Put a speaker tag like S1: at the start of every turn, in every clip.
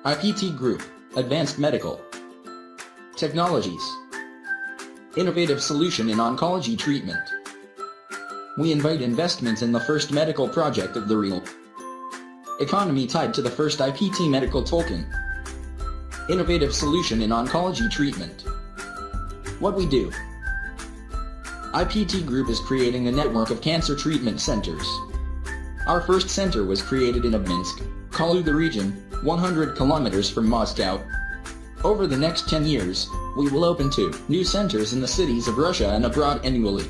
S1: IPT Group, Advanced Medical Technologies. Innovative solution in oncology treatment. We invite investments in the first medical project of the real economy tied to the first IPT medical token. Innovative solution in oncology treatment. What we do. IPT Group is creating a network of cancer treatment centers. Our first center was created in Minsk, Kaluga region, 100 kilometers from Moscow. Over the next 10 years, we will open 2 new centers in the cities of Russia and abroad annually.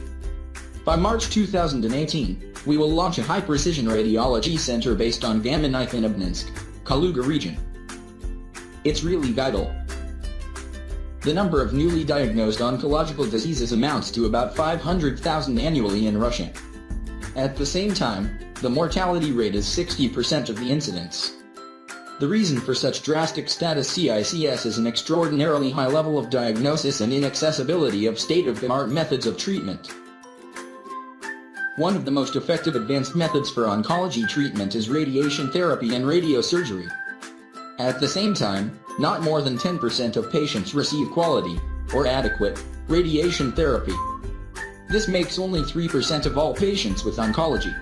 S1: By March 2018, we will launch a high-precision radiology center based on gamma knife in Minsk, Kaluga region. It's really vital. The number of newly diagnosed oncological diseases amounts to about 500,000 annually in Russia. At the same time, the mortality rate is 60% of the incidence. The reason for such drastic status CICS is an extraordinarily high level of diagnosis and inaccessibility of state-of-the-art methods of treatment. One of the most effective advanced methods for oncology treatment is radiation therapy and radiosurgery. At the same time, not more than 10% of patients receive quality, or adequate, radiation therapy. This makes only 3% of all patients with oncology.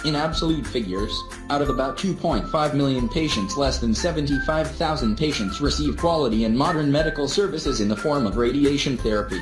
S1: In absolute figures, out of about 2.5 million patients, less than 75,000 patients receive quality and modern medical services in the form of radiation therapy.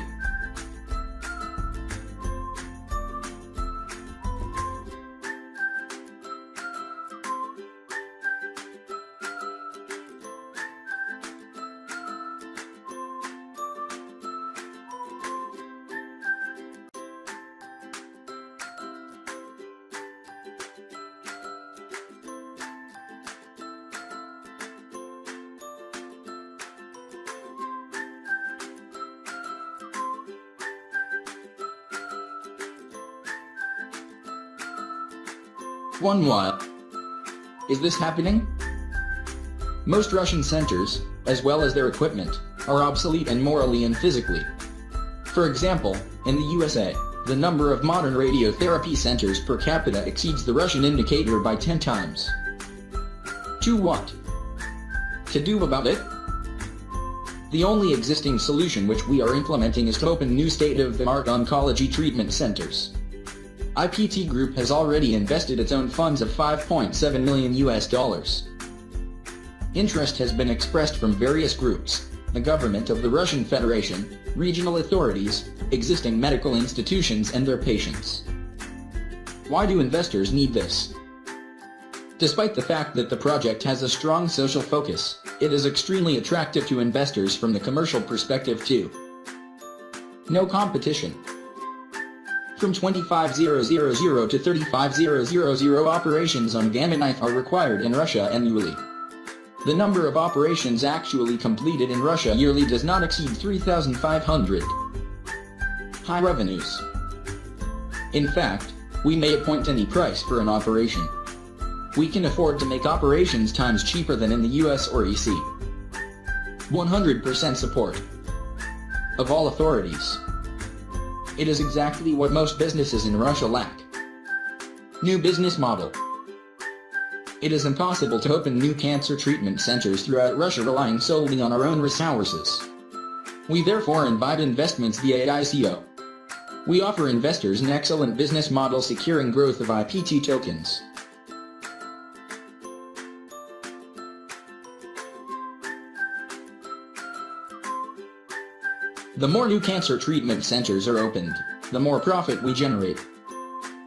S1: While is this happening? Most Russian centers, as well as their equipment, are obsolete and morally and physically. For example, in the USA, the number of modern radiotherapy centers per capita exceeds the Russian indicator by 10 times. To what? To do about it? The only existing solution which we are implementing is to open new state-of-the-art oncology treatment centers. IPT Group has already invested its own funds of $5.7 million. Interest has been expressed from various groups, the government of the Russian Federation, regional authorities, existing medical institutions and their patients. Why do investors need this? Despite the fact that the project has a strong social focus, it is extremely attractive to investors from the commercial perspective too. No competition. From 25,000 to 35,000 operations on gamma knife are required in Russia annually. The number of operations actually completed in Russia yearly does not exceed 3,500. High revenues. In fact, we may appoint any price for an operation. We can afford to make operations times cheaper than in the US or EC. 100% support of all authorities. It is exactly what most businesses in Russia lack. New business model. It is impossible to open new cancer treatment centers throughout Russia relying solely on our own resources. We therefore invite investments via ICO. We offer investors an excellent business model securing growth of IPT tokens. The more new cancer treatment centers are opened, the more profit we generate.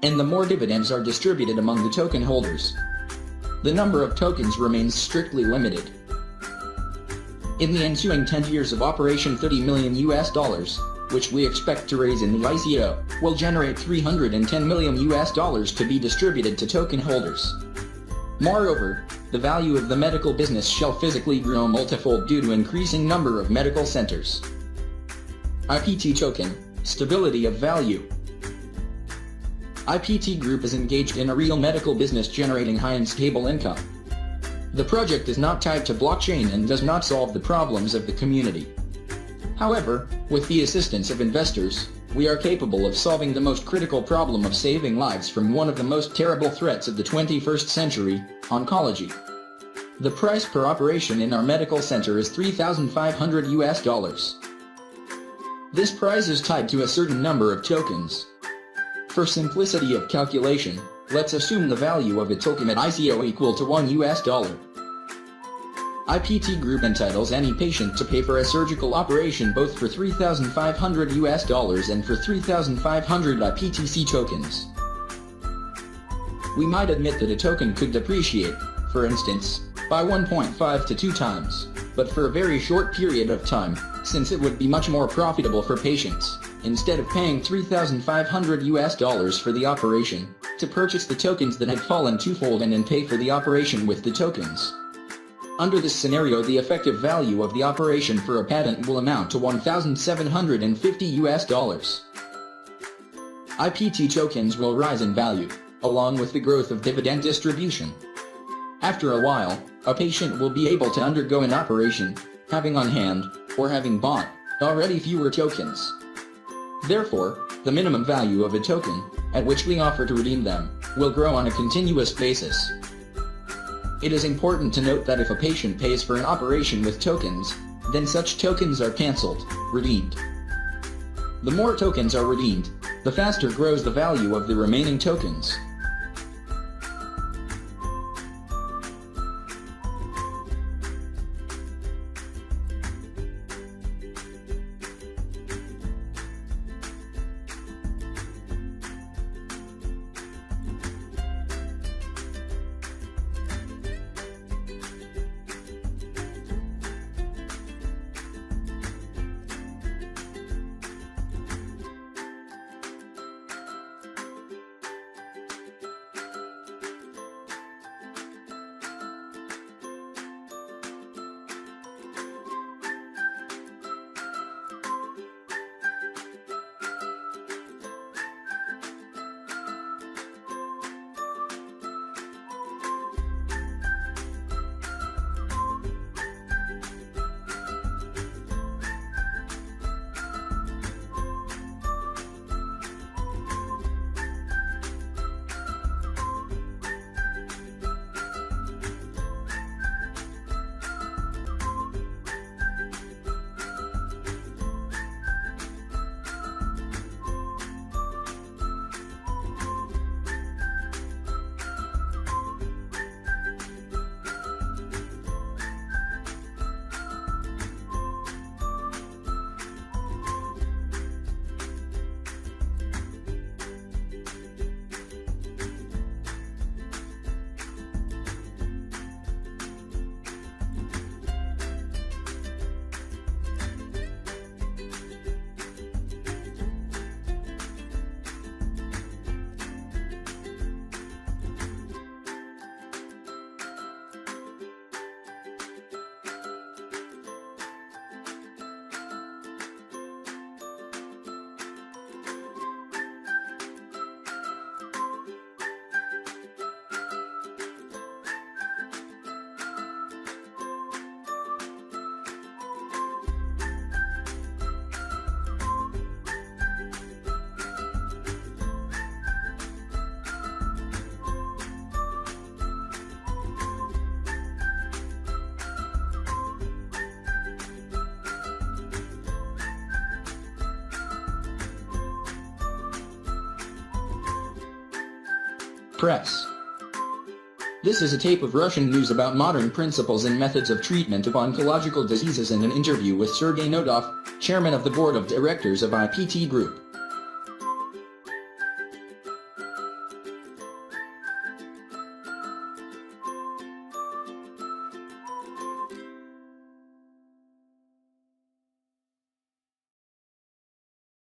S1: And the more dividends are distributed among the token holders. The number of tokens remains strictly limited. In the ensuing 10 years of operation, $30 million, which we expect to raise in the ICO, will generate $310 million to be distributed to token holders. Moreover, the value of the medical business shall physically grow multifold due to increasing number of medical centers. IPT token, stability of value. IPT Group is engaged in a real medical business generating high and stable income. The project is not tied to blockchain and does not solve the problems of the community. However, with the assistance of investors, we are capable of solving the most critical problem of saving lives from one of the most terrible threats of the 21st century, oncology. The price per operation in our medical center is $3,500. This price is tied to a certain number of tokens. For simplicity of calculation, let's assume the value of a token at ICO equal to $1. IPT Group entitles any patient to pay for a surgical operation both for $3,500 and for 3,500 IPTC tokens. We might admit that a token could depreciate, for instance, by 1.5 to 2 times, but for a very short period of time, since it would be much more profitable for patients, instead of paying $3,500 for the operation, to purchase the tokens that had fallen twofold and then pay for the operation with the tokens. Under this scenario, the effective value of the operation for a patent will amount to $1,750. IPT tokens will rise in value, along with the growth of dividend distribution. After a while, a patient will be able to undergo an operation, having on hand, or having bought, already fewer tokens. Therefore, the minimum value of a token, at which we offer to redeem them, will grow on a continuous basis. It is important to note that if a patient pays for an operation with tokens, then such tokens are cancelled, redeemed. The more tokens are redeemed, the faster grows the value of the remaining tokens. Press. This is a tape of Russian news about modern principles and methods of treatment of oncological diseases and an interview with Sergei Nodov, chairman of the board of directors of IPT Group.